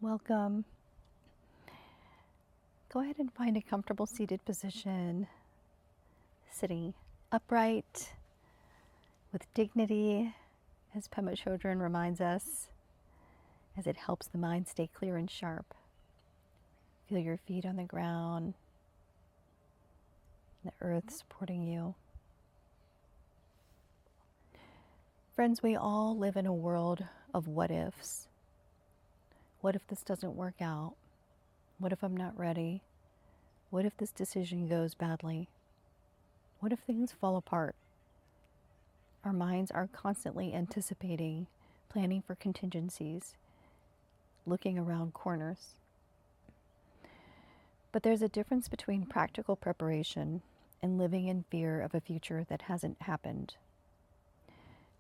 Welcome. Go ahead and find a comfortable seated position, sitting upright with dignity, as Pema Chodron reminds us, as it helps the mind stay clear and sharp. Feel your feet on the ground, the earth supporting you. Friends, we all live in a world of what ifs. What if this doesn't work out? What if I'm not ready? What if this decision goes badly? What if things fall apart? Our minds are constantly anticipating, planning for contingencies, looking around corners. But there's a difference between practical preparation and living in fear of a future that hasn't happened.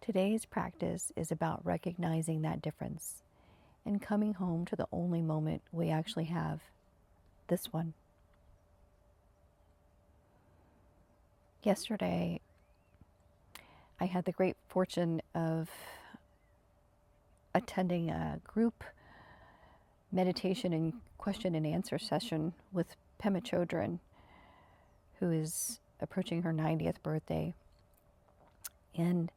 Today's practice is about recognizing that difference and coming home to the only moment we actually have, this one. Yesterday, I had the great fortune of attending a group meditation and question and answer session with Pema Chodron, who is approaching her 90th birthday. And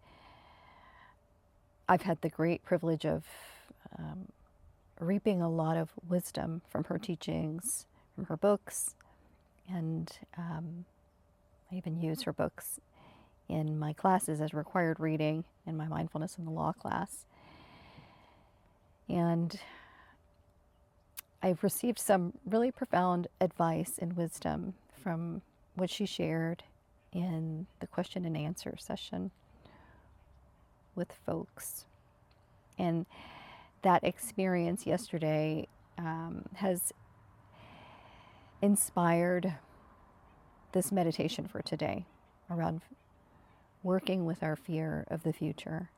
I've had the great privilege of reaping a lot of wisdom from her teachings, from her books, and I even use her books in my classes as required reading in my Mindfulness in the Law class. And I've received some really profound advice and wisdom from what she shared in the question and answer session with folks. And that experience yesterday has inspired this meditation for today around working with our fear of the future.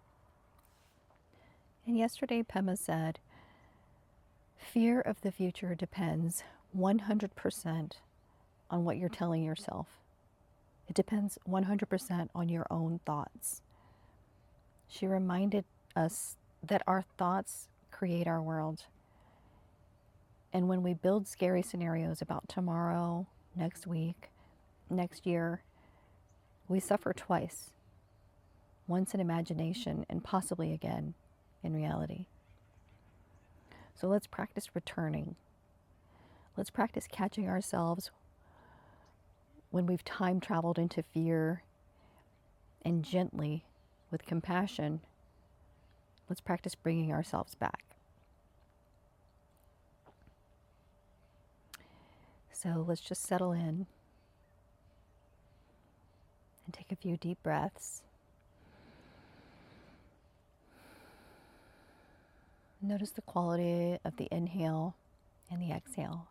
And yesterday, Pema said, fear of the future depends 100% on what you're telling yourself. It depends 100% on your own thoughts. She reminded us that our thoughts create our world. And when we build scary scenarios about tomorrow, next week, next year, we suffer twice. Once in imagination and possibly again in reality. So let's practice returning. Let's practice catching ourselves when we've time traveled into fear, and gently, with compassion, let's practice bringing ourselves back. So let's just settle in and take a few deep breaths. Notice the quality of the inhale and the exhale.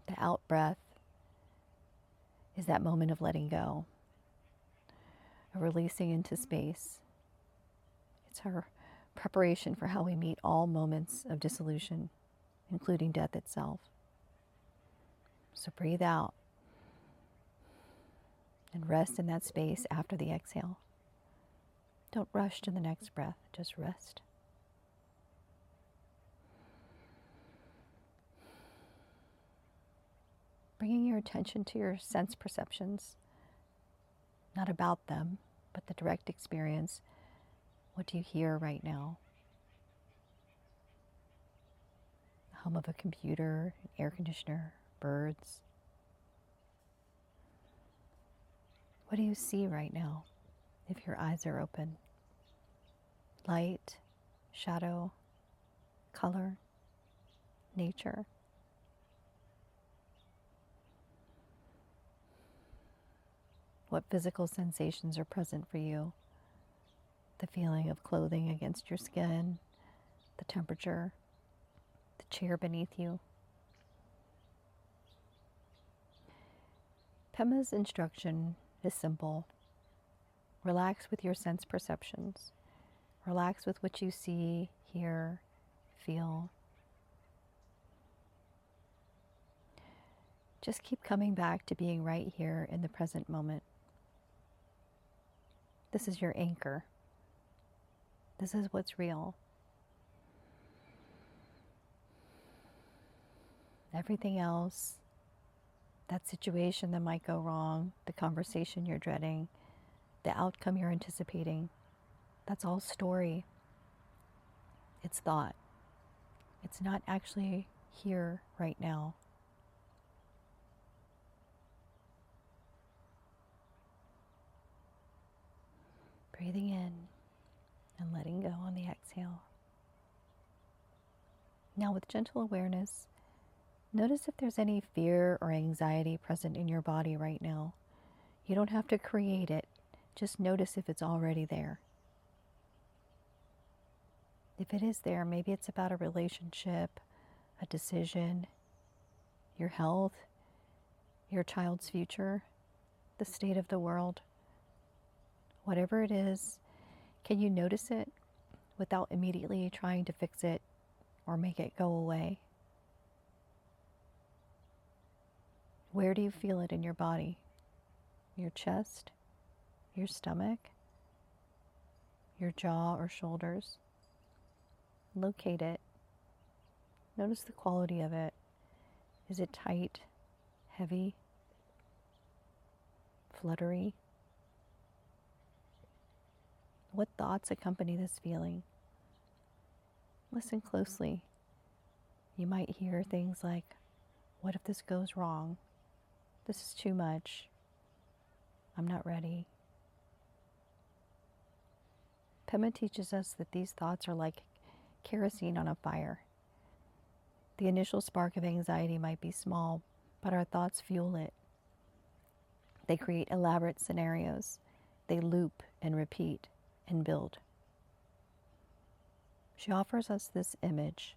The out breath is that moment of letting go, of releasing into space. It's our preparation for how we meet all moments of dissolution, including death itself. So breathe out and rest in that space after the exhale. Don't rush to the next breath, just rest. Bringing your attention to your sense perceptions, not about them, but the direct experience. What do you hear right now? The hum of a computer, an air conditioner, birds. What do you see right now if your eyes are open? Light, shadow, color, nature. What physical sensations are present for you? The feeling of clothing against your skin, the temperature, the chair beneath you. Pema's instruction is simple. Relax with your sense perceptions. Relax with what you see, hear, feel. Just keep coming back to being right here in the present moment. This is your anchor. This is what's real. Everything else, that situation that might go wrong, the conversation you're dreading, the outcome you're anticipating, that's all story. It's thought. It's not actually here right now. Breathing in and letting go on the exhale. Now, with gentle awareness, notice if there's any fear or anxiety present in your body right now. You don't have to create it. Just notice if it's already there. If it is there, maybe it's about a relationship, a decision, your health, your child's future, the state of the world. Whatever it is, can you notice it without immediately trying to fix it or make it go away? Where do you feel it in your body? Your chest, your stomach, your jaw or shoulders? Locate it. Notice the quality of it. Is it tight, heavy, fluttery? What thoughts accompany this feeling? Listen closely. You might hear things like, what if this goes wrong? This is too much. I'm not ready. Pema teaches us that these thoughts are like kerosene on a fire. The initial spark of anxiety might be small, but our thoughts fuel it. They create elaborate scenarios. They loop and repeat and build. She offers us this image.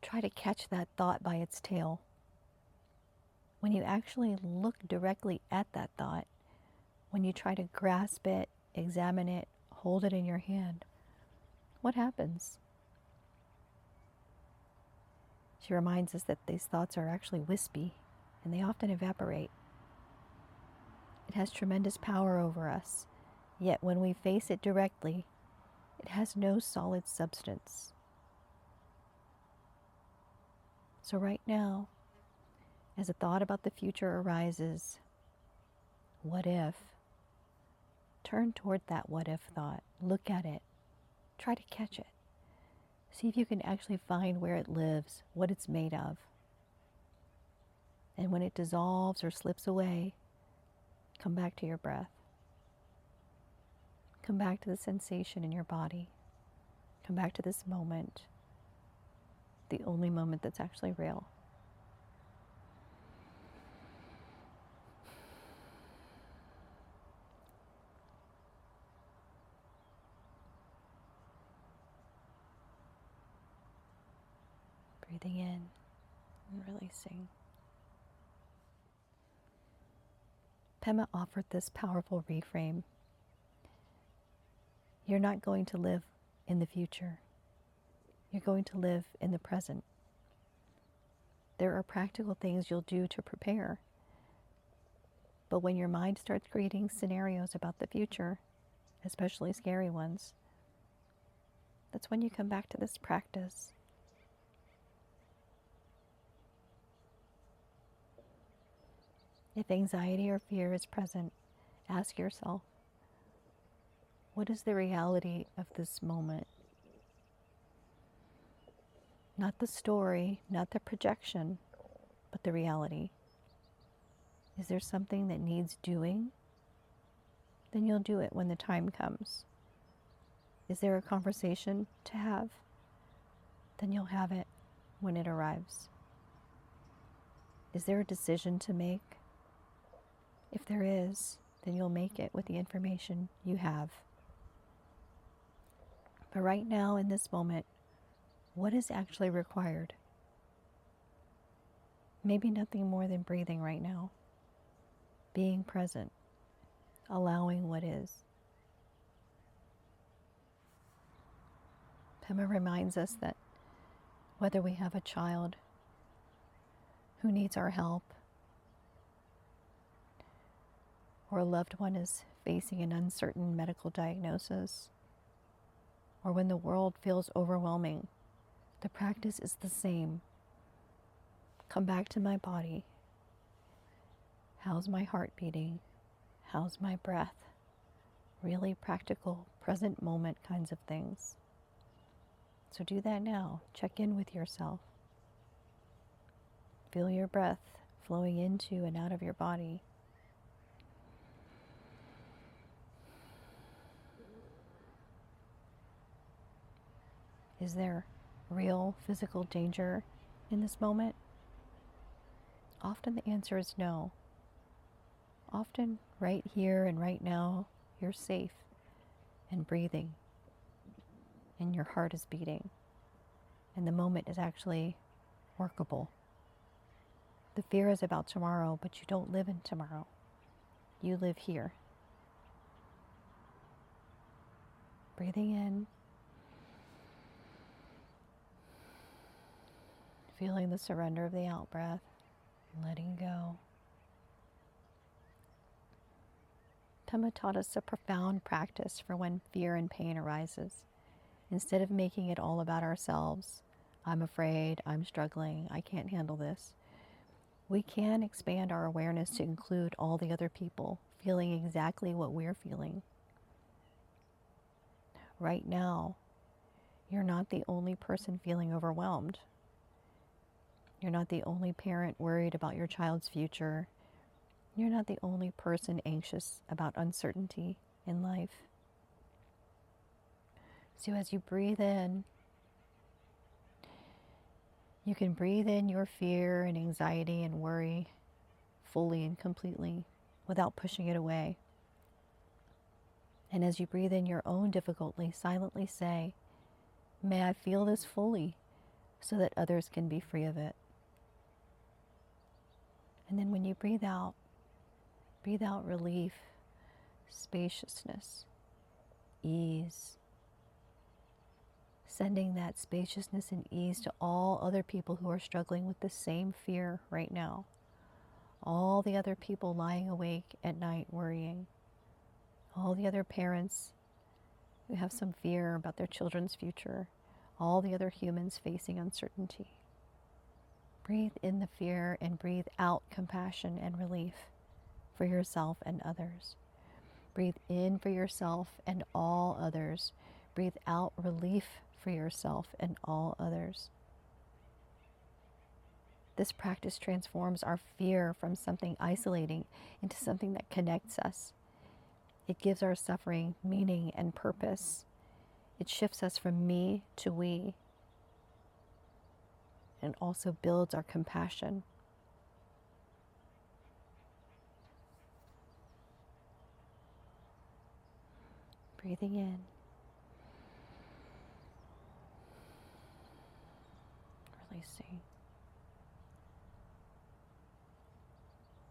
Try to catch that thought by its tail. When you actually look directly at that thought, when you try to grasp it, examine it, hold it in your hand, what happens? She reminds us that these thoughts are actually wispy and they often evaporate. It has tremendous power over us, yet when we face it directly, it has no solid substance. So right now, as a thought about the future arises, what if? Turn toward that what if thought. Look at it. Try to catch it. See if you can actually find where it lives, what it's made of. And when it dissolves or slips away, come back to your breath. Come back to the sensation in your body. Come back to this moment, the only moment that's actually real. Breathing in and releasing. Pema offered this powerful reframe. You're not going to live in the future. You're going to live in the present. There are practical things you'll do to prepare. But when your mind starts creating scenarios about the future, especially scary ones, that's when you come back to this practice. If anxiety or fear is present, ask yourself, what is the reality of this moment? Not the story, not the projection, but the reality. Is there something that needs doing? Then you'll do it when the time comes. Is there a conversation to have? Then you'll have it when it arrives. Is there a decision to make? If there is, then you'll make it with the information you have. But right now, in this moment, what is actually required? Maybe nothing more than breathing right now. Being present. Allowing what is. Pema reminds us that whether we have a child who needs our help, or a loved one is facing an uncertain medical diagnosis, or when the world feels overwhelming, the practice is the same. Come back to my body. How's my heart beating? How's my breath? Really practical, present moment kinds of things. So do that now. Check in with yourself. Feel your breath flowing into and out of your body. Is there real physical danger in this moment? Often the answer is no. Often right here and right now, you're safe and breathing, and your heart is beating, and the moment is actually workable. The fear is about tomorrow, but you don't live in tomorrow. You live here. Breathing in, feeling the surrender of the out-breath, letting go. Pema taught us a profound practice for when fear and pain arises. Instead of making it all about ourselves, I'm afraid, I'm struggling, I can't handle this, we can expand our awareness to include all the other people feeling exactly what we're feeling. Right now, you're not the only person feeling overwhelmed. You're not the only parent worried about your child's future. You're not the only person anxious about uncertainty in life. So as you breathe in, you can breathe in your fear and anxiety and worry fully and completely without pushing it away. And as you breathe in your own difficulty, silently say, may I feel this fully so that others can be free of it. And then when you breathe out relief, spaciousness, ease. Sending that spaciousness and ease to all other people who are struggling with the same fear right now. All the other people lying awake at night worrying. All the other parents who have some fear about their children's future. All the other humans facing uncertainty. Breathe in the fear and breathe out compassion and relief for yourself and others. Breathe in for yourself and all others. Breathe out relief for yourself and all others. This practice transforms our fear from something isolating into something that connects us. It gives our suffering meaning and purpose. It shifts us from me to we, and also builds our compassion. Breathing in. Releasing.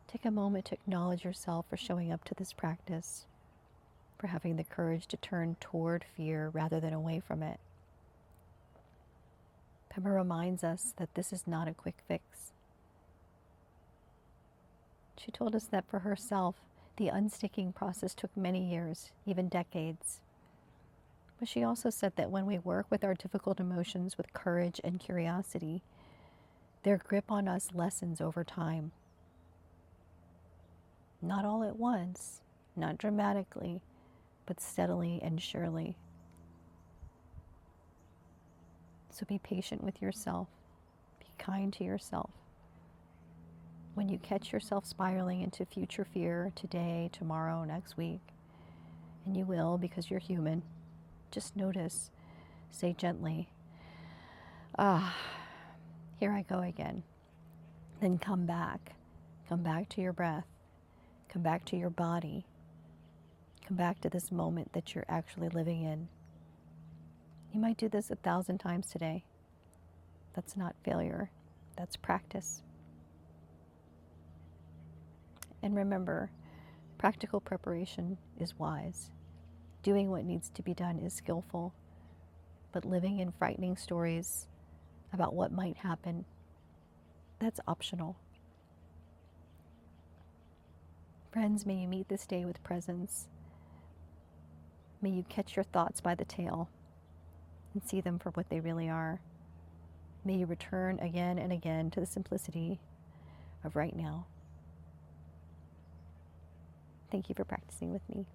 Take a moment to acknowledge yourself for showing up to this practice, for having the courage to turn toward fear rather than away from it. Pema reminds us that this is not a quick fix. She told us that for herself, the unsticking process took many years, even decades. But she also said that when we work with our difficult emotions with courage and curiosity, their grip on us lessens over time. Not all at once, not dramatically, but steadily and surely. So be patient with yourself. Be kind to yourself. When you catch yourself spiraling into future fear today, tomorrow, next week, and you will because you're human, just notice, say gently, here I go again. Then come back to your breath, come back to your body, come back to this moment that you're actually living in. You might do this 1,000 times today. That's not failure, that's practice. And remember, practical preparation is wise. Doing what needs to be done is skillful. But living in frightening stories about what might happen, that's optional. Friends, may you meet this day with presence. May you catch your thoughts by the tail. and see them for what they really are. May you return again and again to the simplicity of right now. Thank you for practicing with me.